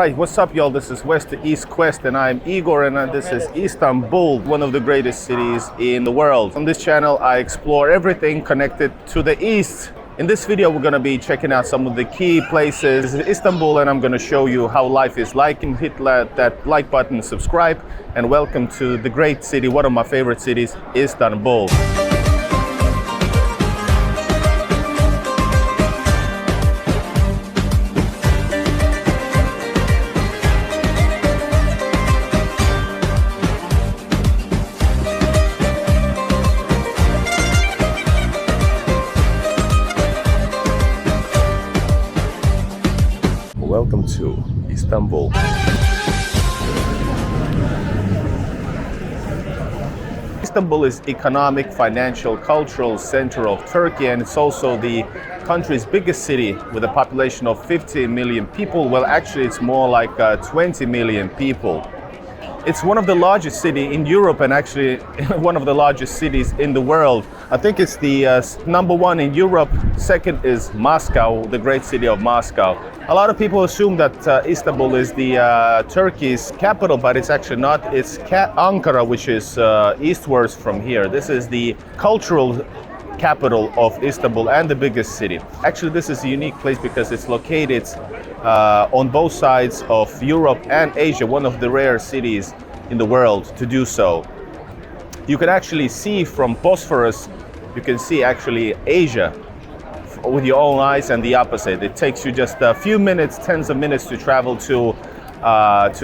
Alright, what's up y'all? This is West to East Quest and I'm Igor and this is Istanbul, one of the greatest cities in the world. On this channel I explore everything connected to the East. In this video we're going to be checking out some of the key places in Istanbul and I'm going to show you how life is like. And hit that like button, subscribe, and welcome to the great city, one of my favorite cities, Istanbul. Welcome to Istanbul. Istanbul is economic, financial, cultural center of Turkey, and it's also the country's biggest city with a population of 50 million people. Well, actually it's more like 20 million people. It's one of the largest cities in Europe and actually one of the largest cities in the world. I think it's the number one in Europe. Second is Moscow, the great city of Moscow. A lot of people assume that Istanbul is the Turkey's capital, but it's actually not. It's Ankara, which is eastwards from here. This is the cultural capital of Istanbul and the biggest city. Actually, this is a unique place because it's located on both sides of Europe and Asia, one of the rare cities in the world to do so. You can actually see from Bosphorus, you can see actually Asia with your own eyes, and the opposite. It takes you just a few minutes, tens of minutes to travel to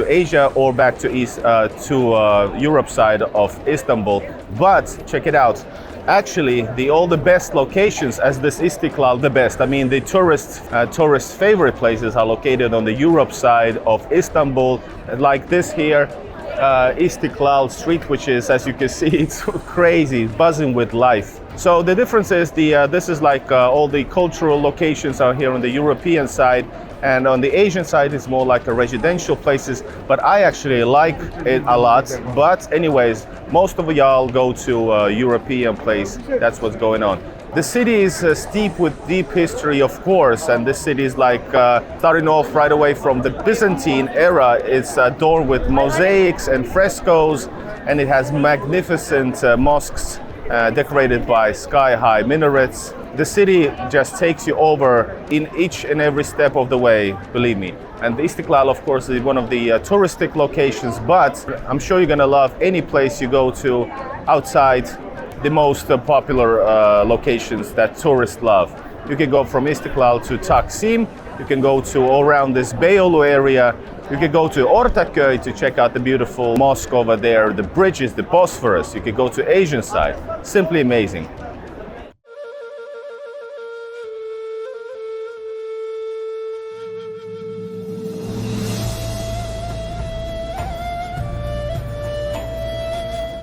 Asia or back to Europe side of Istanbul. But check it out. Actually, all the best locations, as this Istiklal, the best. I mean, the tourist favorite places are located on the Europe side of Istanbul, like this here, Istiklal Street, which is, as you can see, it's crazy, buzzing with life. So the difference is this is like all the cultural locations are here on the European side, and on the Asian side it's more like a residential places, but I actually like it a lot. But anyways, most of y'all go to a European place. That's what's going on. The city is steep with deep history, of course, and this city is like starting off right away from the Byzantine era. It's adorned with mosaics and frescoes, and it has magnificent mosques decorated by sky-high minarets. The city just takes you over in each and every step of the way, believe me. And the Istiklal, of course, is one of the touristic locations, but I'm sure you're gonna love any place you go to outside the most popular locations that tourists love. You can go from Istiklal to Taksim, you can go to all around this Beyoğlu area, you can go to Ortaköy to check out the beautiful mosque over there, the bridges, the Bosphorus. You can go to Asian side. Simply amazing.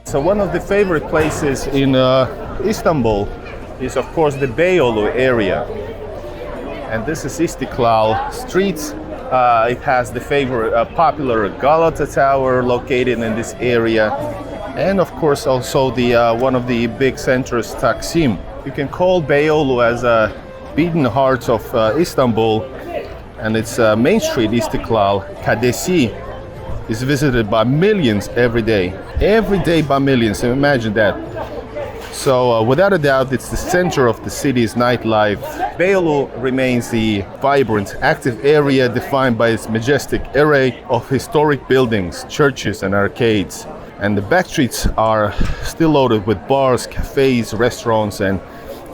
So one of the favorite places in Istanbul is of course the Beyoğlu area. And this is Istiklal Street. It has the favorite popular Galata Tower located in this area, and of course also the one of the big centers, Taksim. You can call Beyoğlu as a beating heart of Istanbul, and its main street, Istiklal Caddesi, is visited by millions every day by millions. Imagine that. So without a doubt, it's the center of the city's nightlife. Beyoğlu remains the vibrant, active area defined by its majestic array of historic buildings, churches and arcades. And the back streets are still loaded with bars, cafes, restaurants and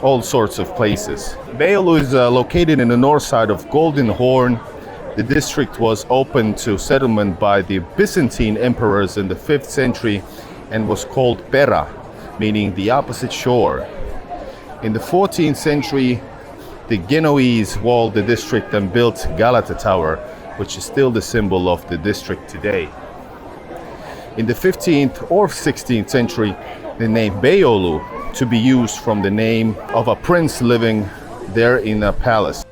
all sorts of places. Beyoğlu is located in the north side of Golden Horn. The district was opened to settlement by the Byzantine emperors in the 5th century and was called Pera, meaning the opposite shore. In the 14th century, the Genoese walled the district and built Galata Tower, which is still the symbol of the district today. In the 15th or 16th century, the name Beyoğlu to be used from the name of a prince living there in a palace.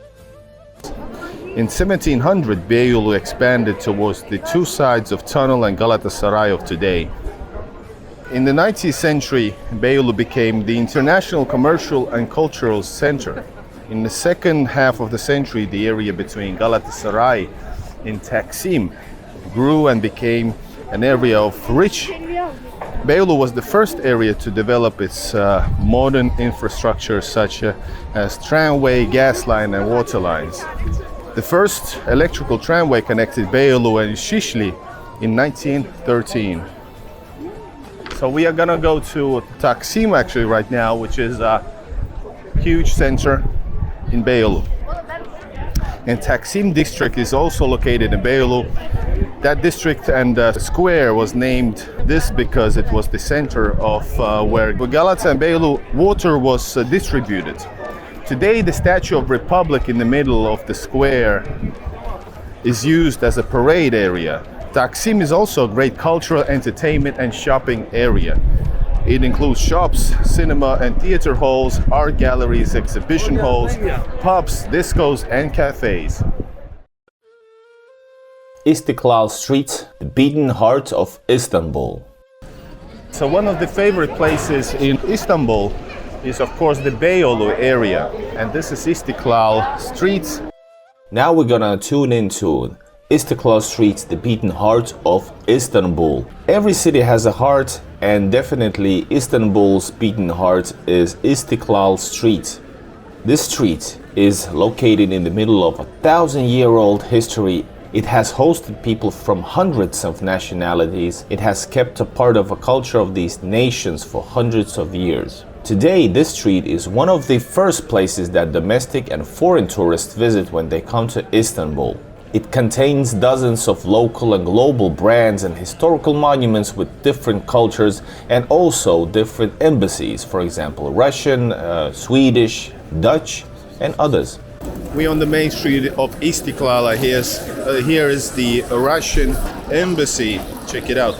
In 1700, Beyoğlu expanded towards the two sides of Tunnel and Galatasaray of today. In the 19th century, Beyoğlu became the international commercial and cultural center. In the second half of the century, the area between Galatasaray in Taksim grew and became an area of rich. Beyoğlu was the first area to develop its modern infrastructure such as tramway, gas line and water lines. The first electrical tramway connected Beyoğlu and Şişli in 1913. So we are gonna go to Taksim actually right now, which is a huge center in Beyoğlu. And Taksim district is also located in Beyoğlu. That district and square was named this because it was the center of where Galata and Beyoğlu water was distributed. Today the Statue of Republic in the middle of the square is used as a parade area. Taksim is also a great cultural, entertainment and shopping area. It includes shops, cinema and theater halls, art galleries, exhibition halls, pubs, discos and cafes. Istiklal Street, the beating heart of Istanbul. So one of the favorite places in Istanbul is of course the Beyoğlu area, and this is Istiklal Street. Now we're gonna tune into Istiklal Street, the beating heart of Istanbul. Every city has a heart, and definitely Istanbul's beating heart is Istiklal Street. This street is located in the middle of a 1,000-year-old history. It has hosted people from hundreds of nationalities. It has kept a part of a culture of these nations for hundreds of years. Today, this street is one of the first places that domestic and foreign tourists visit when they come to Istanbul. It contains dozens of local and global brands and historical monuments with different cultures and also different embassies, for example, Russian, Swedish, Dutch, and others. We're on the main street of Istiklal. Here is the Russian embassy. Check it out.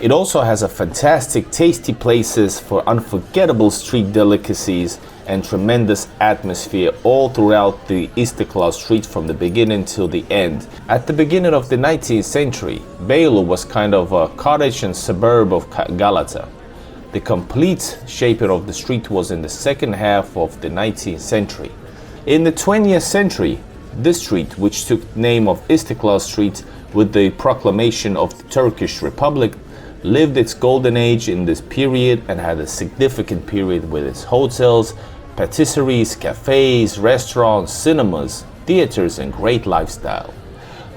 It also has a fantastic, tasty places for unforgettable street delicacies and tremendous atmosphere all throughout the Istiklal Street from the beginning till the end. At the beginning of the 19th century, Beyoğlu was kind of a cottage and suburb of Galata. The complete shaping of the street was in the second half of the 19th century. In the 20th century, this street, which took the name of Istiklal Street with the proclamation of the Turkish Republic, lived its golden age in this period and had a significant period with its hotels, patisseries, cafes, restaurants, cinemas, theaters and great lifestyle.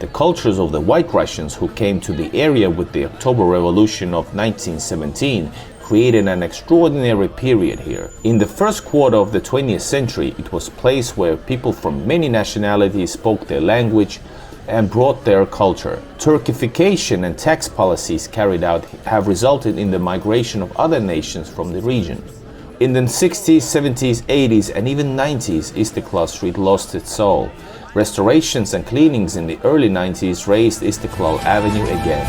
The cultures of the White Russians who came to the area with the October Revolution of 1917 created an extraordinary period here. In the first quarter of the 20th century, it was a place where people from many nationalities spoke their language and brought their culture. Turkification and tax policies carried out have resulted in the migration of other nations from the region. In the 60s, 70s, 80s and even 90s, Istiklal Street lost its soul. Restorations and cleanings in the early 90s raised Istiklal Avenue again.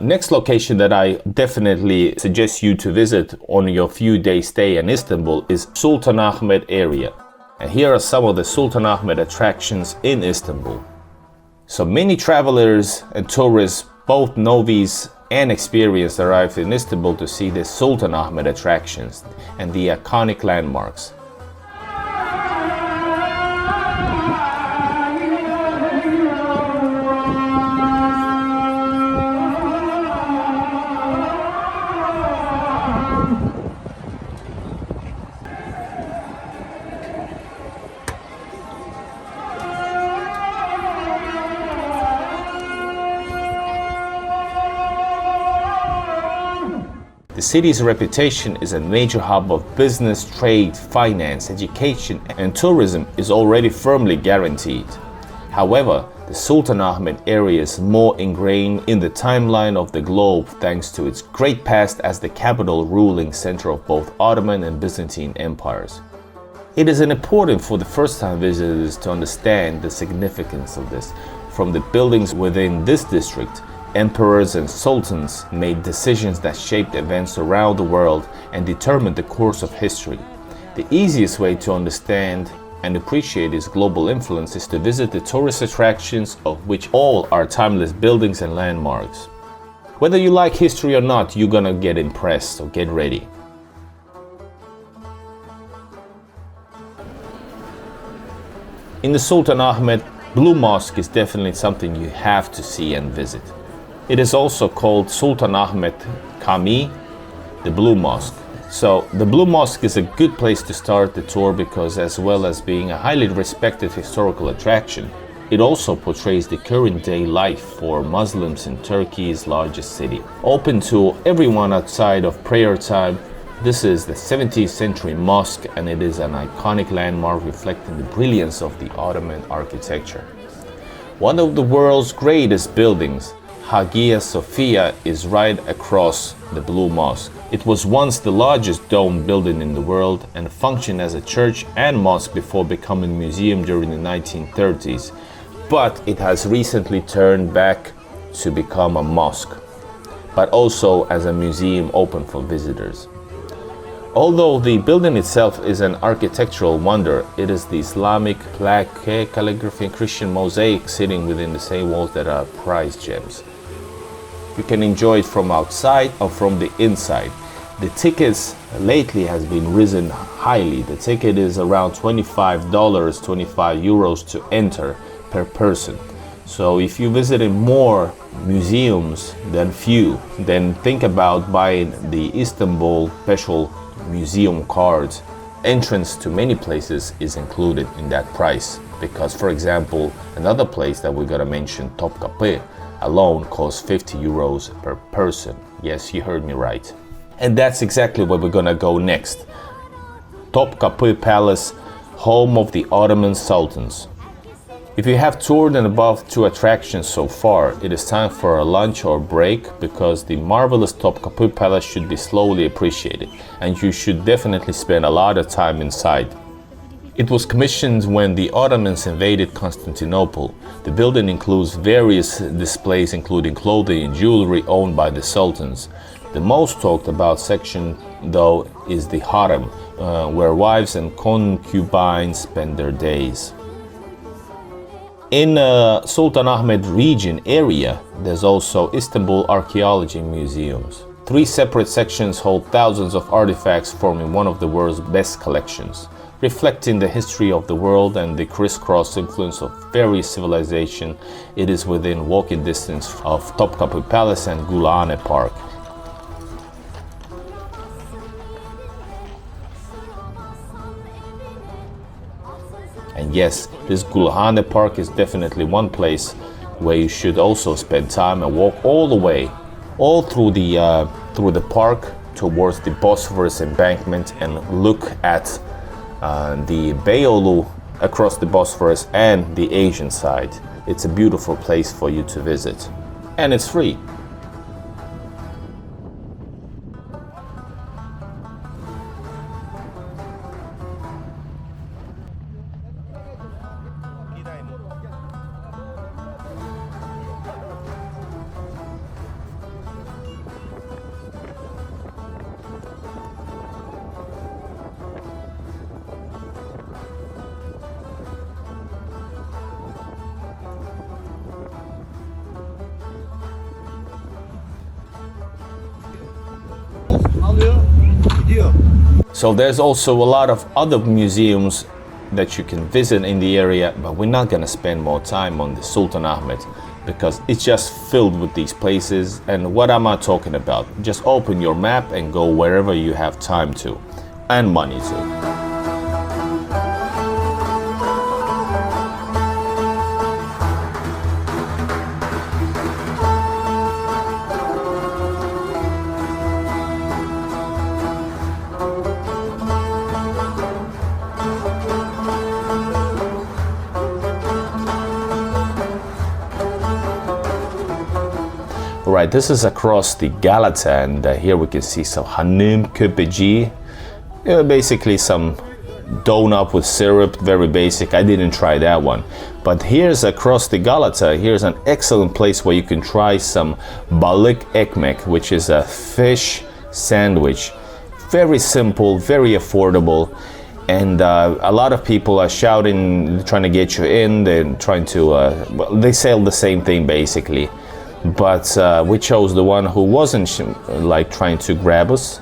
Next location that I definitely suggest you to visit on your few day stay in Istanbul is Sultanahmet area. And here are some of the Sultanahmet attractions in Istanbul. So many travelers and tourists, both novice and experienced, arrive in Istanbul to see the Sultanahmet attractions and the iconic landmarks. The city's reputation as a major hub of business, trade, finance, education, and tourism is already firmly guaranteed. However, the Sultanahmet area is more ingrained in the timeline of the globe thanks to its great past as the capital ruling center of both Ottoman and Byzantine empires. It is important for the first-time visitors to understand the significance of this. From the buildings within this district, emperors and sultans made decisions that shaped events around the world and determined the course of history. The easiest way to understand and appreciate its global influence is to visit the tourist attractions, of which all are timeless buildings and landmarks. Whether you like history or not, you're gonna get impressed, so get ready. In the Sultanahmet, Blue Mosque is definitely something you have to see and visit. It is also called Sultanahmet Cami, the Blue Mosque. So the Blue Mosque is a good place to start the tour because, as well as being a highly respected historical attraction, it also portrays the current day life for Muslims in Turkey's largest city. Open to everyone outside of prayer time, this is the 17th century mosque, and it is an iconic landmark reflecting the brilliance of the Ottoman architecture. One of the world's greatest buildings, Hagia Sophia, is right across the Blue Mosque. It was once the largest domed building in the world and functioned as a church and mosque before becoming a museum during the 1930s, but it has recently turned back to become a mosque, but also as a museum open for visitors. Although the building itself is an architectural wonder, it is the Islamic plaque, calligraphy and Christian mosaic sitting within the same walls that are prized gems. You can enjoy it from outside or from the inside. The tickets lately has been risen highly. The ticket is around $25, 25 euros to enter per person. So if you visited more museums than few, then think about buying the Istanbul special museum cards. Entrance to many places is included in that price because, for example, another place that we're gonna mention, Topkapı, alone costs 50 euros per person. Yes, you heard me right. And that's exactly where we're gonna go next. Topkapı Palace, home of the Ottoman Sultans. If you have toured and above 2 attractions so far, it is time for a lunch or break because the marvelous Topkapı Palace should be slowly appreciated and you should definitely spend a lot of time inside. It was commissioned when the Ottomans invaded Constantinople. The building includes various displays including clothing and jewelry owned by the sultans. The most talked about section though is the harem, where wives and concubines spend their days. In Sultanahmet region area, there's also Istanbul Archaeology Museums. 3 separate sections hold thousands of artifacts forming one of the world's best collections, reflecting the history of the world and the crisscross influence of various civilizations. It is within walking distance of Topkapı Palace and Gülhane Park. And yes, this Gülhane Park is definitely one place where you should also spend time and walk all the way, all through the park towards the Bosphorus embankment and look at the Beyoğlu across the Bosphorus and the Asian side. It's a beautiful place for you to visit, and it's free. So there's also a lot of other museums that you can visit in the area, but we're not gonna spend more time on the Sultanahmet because it's just filled with these places. And what am I talking about? Just open your map and go wherever you have time to, and money to. Right, this is across the Galata, and here we can see some hanım köpeci, basically some donut with syrup, very basic. I didn't try that one. But here's across the Galata, here's an excellent place where you can try some Balik ekmek, which is a fish sandwich. Very simple, very affordable. And a lot of people are shouting, trying to get you in. They're trying to, they sell the same thing basically. But we chose the one who wasn't like trying to grab us.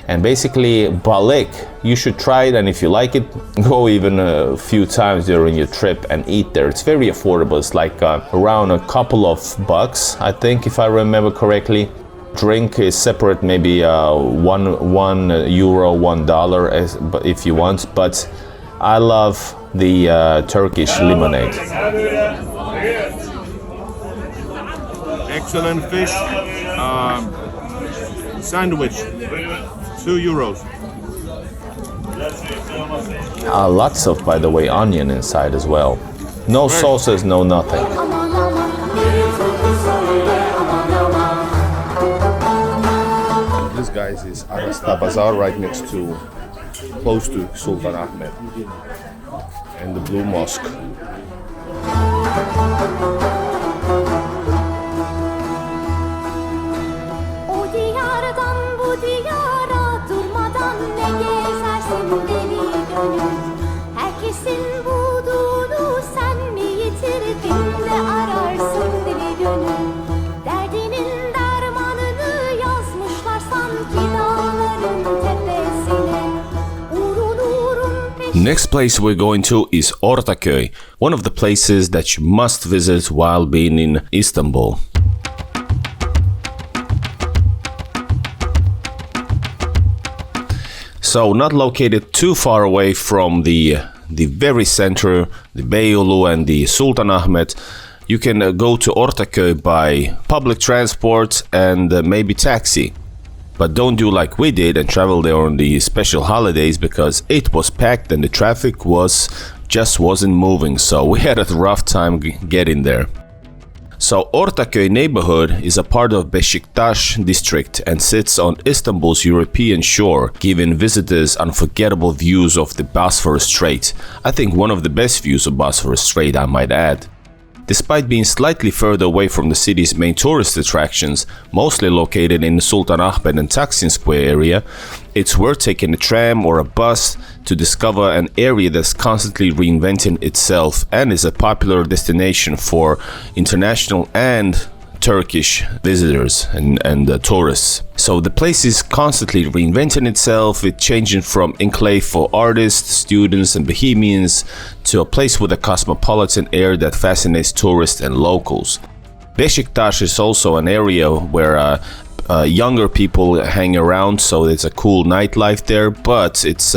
And basically, Balik, you should try it, and if you like it, go even a few times during your trip and eat there. It's very affordable. It's like around a couple of bucks, I think, if I remember correctly. Drink is separate, maybe €1, $1 if you want. But I love the Turkish lemonade. Excellent fish sandwich. €2. Lots of, by the way, onion inside as well. No sauces, no nothing. This, guys, is Arasta Bazaar, right next to, close to Sultanahmet and the Blue Mosque. Next place we're going to is Ortaköy, one of the places that you must visit while being in Istanbul. So, not located too far away from the very center, the Beyoğlu and the Sultanahmet, you can go to Ortaköy by public transport and maybe taxi. But don't do like we did and travel there on the special holidays, because it was packed and the traffic just wasn't moving, so we had a rough time getting there. So Ortaköy neighborhood is a part of Beşiktaş district and sits on Istanbul's European shore, giving visitors unforgettable views of the Bosphorus Strait. I think one of the best views of Bosphorus Strait, I might add. Despite being slightly further away from the city's main tourist attractions, mostly located in the Sultanahmet and Taksim Square area, it's worth taking a tram or a bus to discover an area that's constantly reinventing itself and is a popular destination for international and Turkish visitors and tourists. So the place is constantly reinventing itself, it's changing from enclave for artists, students and bohemians to a place with a cosmopolitan air that fascinates tourists and locals. Beşiktaş is also an area where younger people hang around, so it's a cool nightlife there, but it's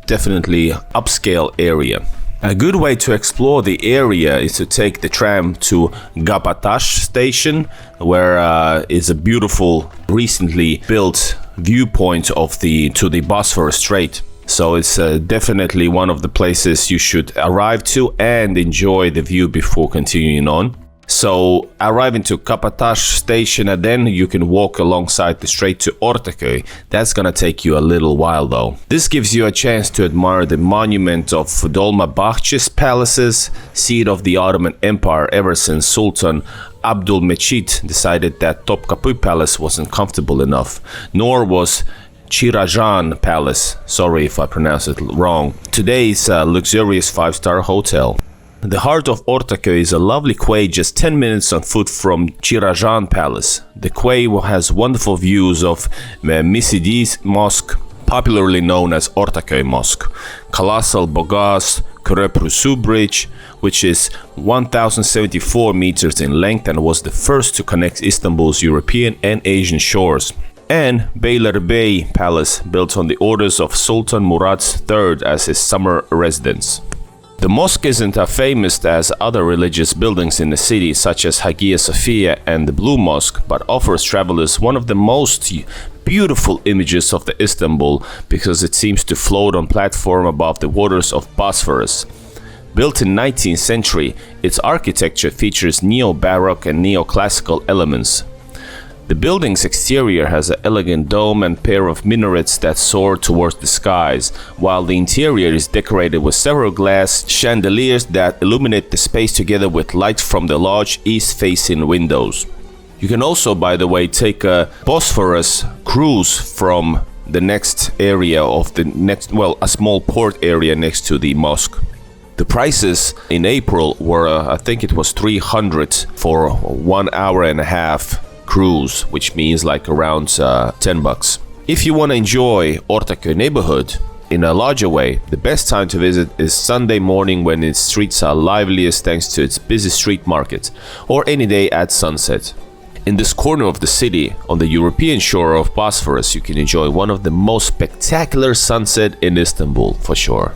definitely upscale area. A good way to explore the area is to take the tram to Kabataş station, where is a beautiful, recently built viewpoint to the Bosphorus Strait. So it's definitely one of the places you should arrive to and enjoy the view before continuing on. So arriving to Kabataş station, and then you can walk alongside the strait to Ortaköy. That's gonna take you a little while though. This gives you a chance to admire the monument of Dolmabahçe Palaces, seat of the Ottoman Empire ever since Sultan Abdülmecit decided that Topkapı Palace wasn't comfortable enough, nor was Çirajan Palace, sorry if I pronounce it wrong, today's luxurious 5-star hotel. The heart of Ortaköy is a lovely quay just 10 minutes on foot from Çirajan Palace. The quay has wonderful views of Misidi's Mosque, popularly known as Ortaköy Mosque, colossal Boğaz Köprüsü Bridge, which is 1,074 meters in length and was the first to connect Istanbul's European and Asian shores, and Beylerbeyi Palace, built on the orders of Sultan Murat III as his summer residence. The mosque isn't as famous as other religious buildings in the city, such as Hagia Sophia and the Blue Mosque, but offers travelers one of the most beautiful images of the Istanbul because it seems to float on platform above the waters of Bosphorus. Built in 19th century, its architecture features neo-baroque and neoclassical elements. The building's exterior has an elegant dome and pair of minarets that soar towards the skies, while the interior is decorated with several glass chandeliers that illuminate the space together with light from the large east-facing windows. You can also, by the way, take a Bosphorus cruise from the next area of the next, well, a small port area next to the mosque. The prices in April were, I think it was 300 for 1 hour and a half cruise, which means like around $10. If you want to enjoy Ortaköy neighborhood in a larger way, the best time to visit is Sunday morning when its streets are liveliest thanks to its busy street market, or any day at sunset. In this corner of the city, on the European shore of Bosphorus, you can enjoy one of the most spectacular sunset in Istanbul, for sure.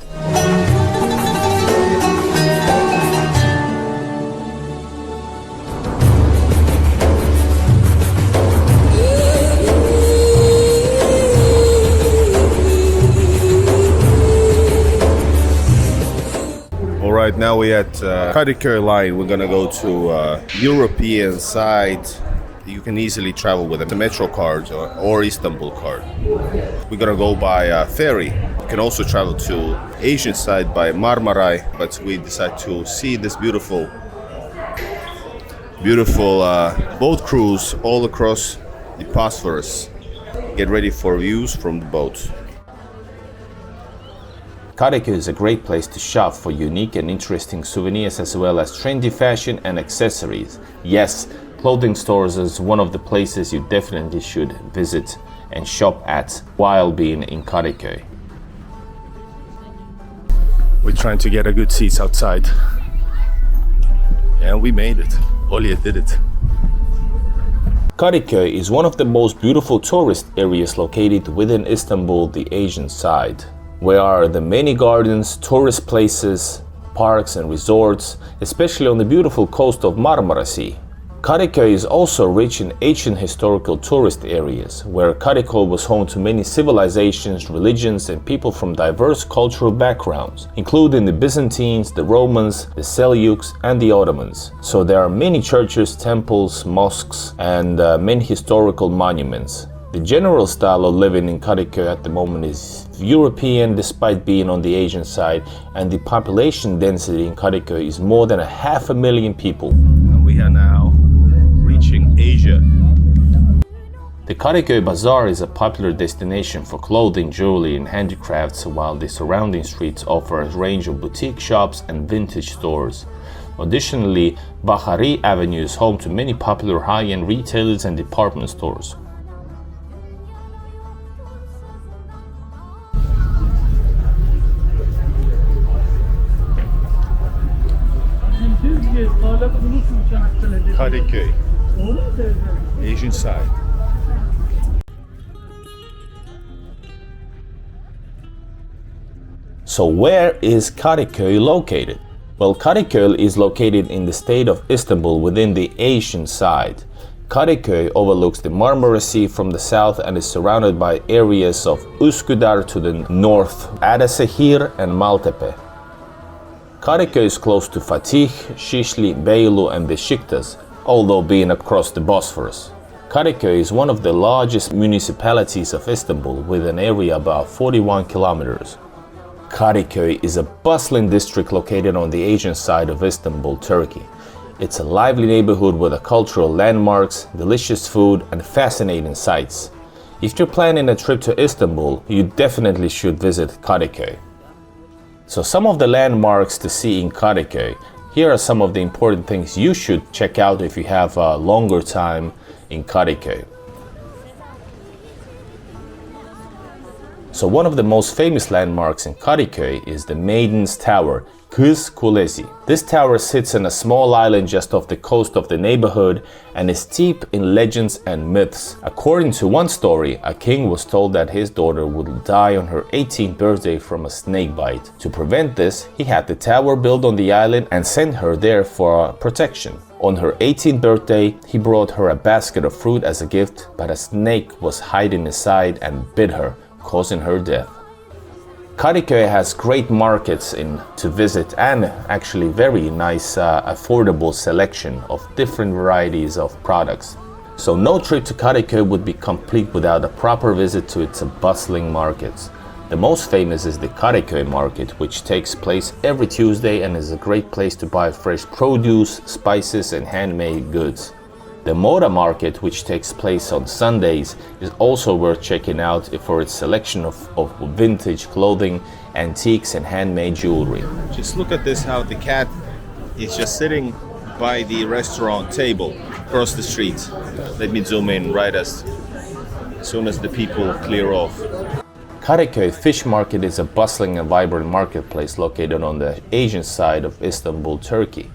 Alright, now we're at Kadiköy line. We're gonna go to European side. You can easily travel with a metro card or Istanbul card. We're gonna go by ferry. You can also travel to Asian side by Marmaray, but we decided to see this beautiful boat cruise all across the Bosphorus. Get ready for views from the boat. Kadiköy is a great place to shop for unique and interesting souvenirs as well as trendy fashion and accessories. Yes, clothing stores is one of the places you definitely should visit and shop at while being in Kadiköy. We're trying to get a good seats outside. And we made it. Olya did it. Kadiköy is one of the most beautiful tourist areas located within Istanbul, the Asian side, where are the many gardens, tourist places, parks and resorts, especially on the beautiful coast of Marmara Sea. Kadiköy is also rich in ancient historical tourist areas, where Kadiköy was home to many civilizations, religions and people from diverse cultural backgrounds, including the Byzantines, the Romans, the Seljuks and the Ottomans. So there are many churches, temples, mosques and many historical monuments. The general style of living in Kadiköy at the moment is European despite being on the Asian side, and the population density in Kadiköy is more than 500,000 people. And we are now reaching Asia. The Arasta Bazaar is a popular destination for clothing, jewelry and handicrafts, while the surrounding streets offer a range of boutique shops and vintage stores. Additionally, Bahari Avenue is home to many popular high-end retailers and department stores. Kadiköy, Asian side. So where is Kadiköy located? Well, Kadiköy is located in the state of Istanbul within the Asian side. Kadiköy overlooks the Marmara Sea from the south and is surrounded by areas of Üsküdar to the north, Adasehir and Maltepe. Kadiköy is close to Fatih, Şişli, Beyoğlu and Beşiktaş, although being across the Bosphorus. Kadiköy is one of the largest municipalities of Istanbul with an area about 41 kilometers. Kadiköy is a bustling district located on the Asian side of Istanbul, Turkey. It's a lively neighborhood with cultural landmarks, delicious food and fascinating sights. If you're planning a trip to Istanbul, you definitely should visit Kadiköy. So some of the landmarks to see in Kadiköy. Here are some of the important things you should check out if you have a longer time in Kadiköy. So one of the most famous landmarks in Kadiköy is the Maiden's Tower, Kız Kulesi. This tower sits on a small island just off the coast of the neighborhood and is steeped in legends and myths. According to one story, a king was told that his daughter would die on her 18th birthday from a snake bite. To prevent this, he had the tower built on the island and sent her there for protection. On her 18th birthday, he brought her a basket of fruit as a gift, but a snake was hiding inside and bit her, causing her death. Kadiköy has great markets to visit and actually very nice affordable selection of different varieties of products. So no trip to Kadiköy would be complete without a proper visit to its bustling markets. The most famous is the Kadiköy market, which takes place every Tuesday and is a great place to buy fresh produce, spices and handmade goods. The Moda Market, which takes place on Sundays, is also worth checking out for its selection of vintage clothing, antiques and handmade jewelry. Just look at this, how the cat is just sitting by the restaurant table across the street. Let me zoom in right as soon as the people clear off. Kadiköy Fish Market is a bustling and vibrant marketplace located on the Asian side of Istanbul, Turkey.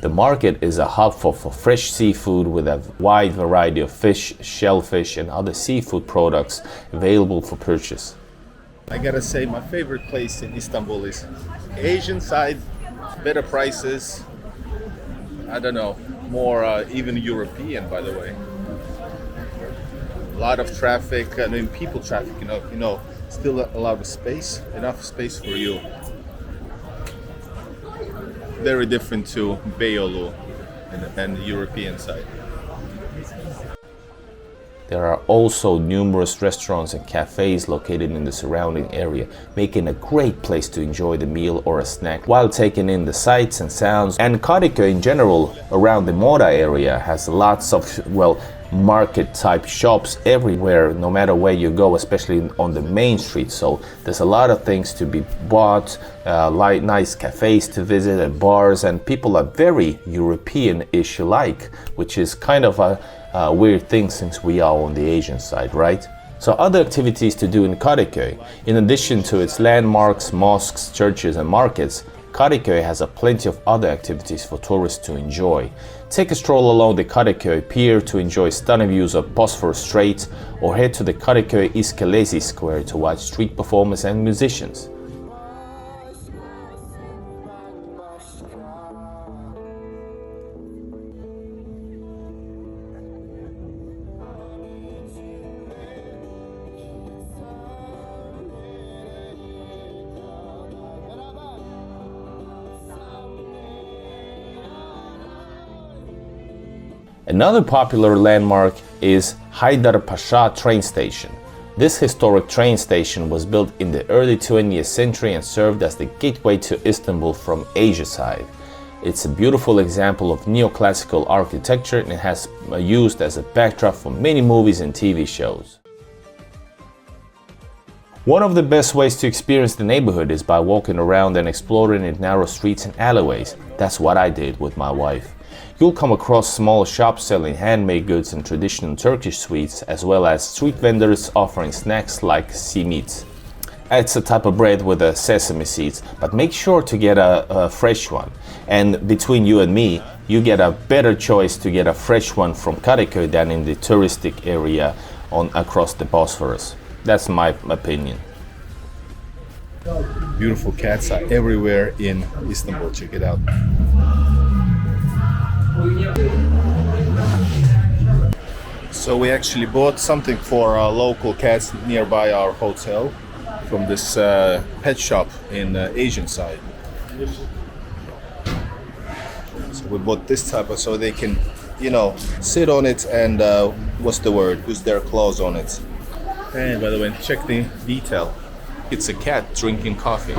The market is a hub for fresh seafood with a wide variety of fish, shellfish and other seafood products available for purchase. I gotta say, my favorite place in Istanbul is Asian side, better prices, I don't know, more even European, by the way. A lot of traffic, I mean people traffic, you know, still a lot of space, enough space for you. Very different to Beyoğlu and the European side. There are also numerous restaurants and cafes located in the surrounding area, making a great place to enjoy the meal or a snack while taking in the sights and sounds. And Kadiköy in general, around the Moda area, has lots of, well, market type shops everywhere, no matter where you go, especially on the main street. So there's a lot of things to be bought, like nice cafes to visit and bars, and people are very European-ish like, which is kind of a weird thing since we are on the Asian side, right? So other activities to do in Kadiköy, in addition to its landmarks, mosques, churches and markets, Kadiköy has plenty of other activities for tourists to enjoy. Take a stroll along the Kadiköy pier to enjoy stunning views of Bosphorus Strait, or head to the Kadiköy Iskelesi Square to watch street performers and musicians. Another popular landmark is Haydarpaşa train station. This historic train station was built in the early 20th century and served as the gateway to Istanbul from Asia side. It's a beautiful example of neoclassical architecture and it has used as a backdrop for many movies and TV shows. One of the best ways to experience the neighborhood is by walking around and exploring its narrow streets and alleyways. That's what I did with my wife. You'll come across small shops selling handmade goods and traditional Turkish sweets, as well as street vendors offering snacks like simit. It's a type of bread with a sesame seeds, but make sure to get a fresh one. And between you and me, you get a better choice to get a fresh one from Kadiköy than in the touristic area across the Bosphorus. That's my opinion. Beautiful cats are everywhere in Istanbul, check it out. So we actually bought something for our local cats nearby our hotel from this pet shop in the Asian side. So we bought this type of, so they can, you know, sit on it and what's the word? Use their claws on it. And by the way, check the detail. It's a cat drinking coffee.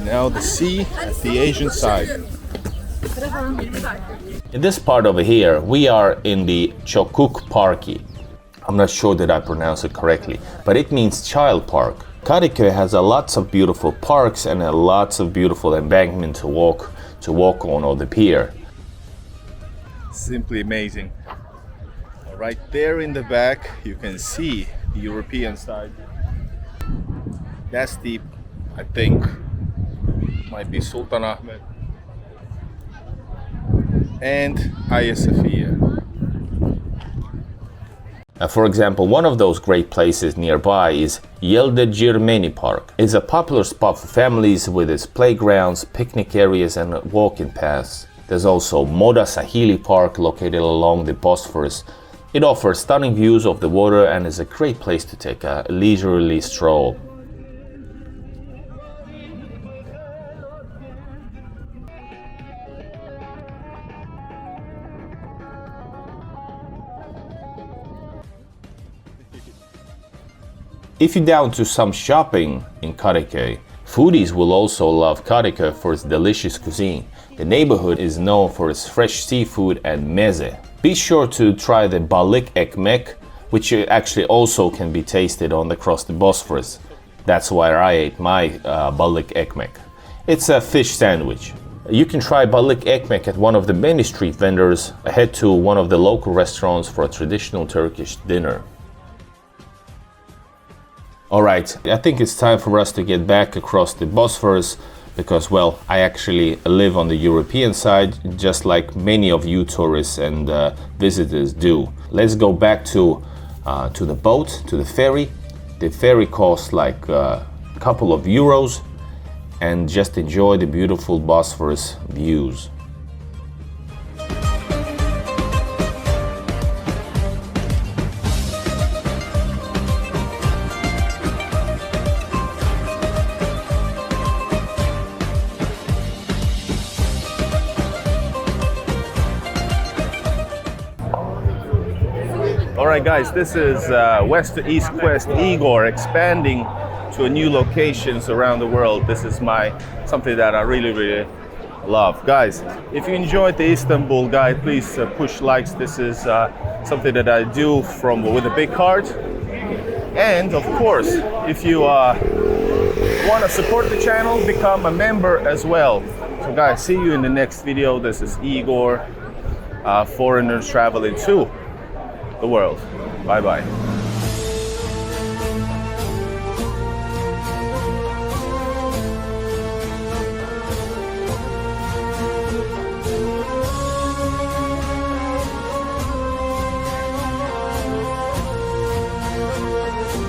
Now the sea at the Asian side. In this part over here, we are in the Topkapı Park. I'm not sure that I pronounce it correctly, but it means child park. Kadiköy has lots of beautiful parks and lots of beautiful embankment to walk on the pier. Simply amazing. Right there in the back, you can see the European side. That's the, I think, might be Sultanahmet and Hagia Sophia. For example, one of those great places nearby is Yeni Park. It's a popular spot for families with its playgrounds, picnic areas and walking paths. There's also Moda Sahili Park located along the Bosphorus. It offers stunning views of the water and is a great place to take a leisurely stroll. If you're down to some shopping in Kadiköy, foodies will also love Kadiköy for its delicious cuisine. The neighborhood is known for its fresh seafood and meze. Be sure to try the Balik ekmek, which actually also can be tasted across the Bosphorus. That's where I ate my Balik ekmek. It's a fish sandwich. You can try Balik ekmek at one of the many street vendors. Head to one of the local restaurants for a traditional Turkish dinner. Alright, I think it's time for us to get back across the Bosphorus because, well, I actually live on the European side, just like many of you tourists and visitors do. Let's go back to the boat, to the ferry. The ferry costs like a couple of euros, and just enjoy the beautiful Bosphorus views. Alright guys, this is West to East Quest Igor expanding to new locations around the world. This is something that I really love. Guys, if you enjoyed the Istanbul guide, please push likes. This is something that I do with a big heart. And of course, if you want to support the channel, become a member as well. So guys, see you in the next video. This is Igor, foreigners traveling to the world. Bye bye.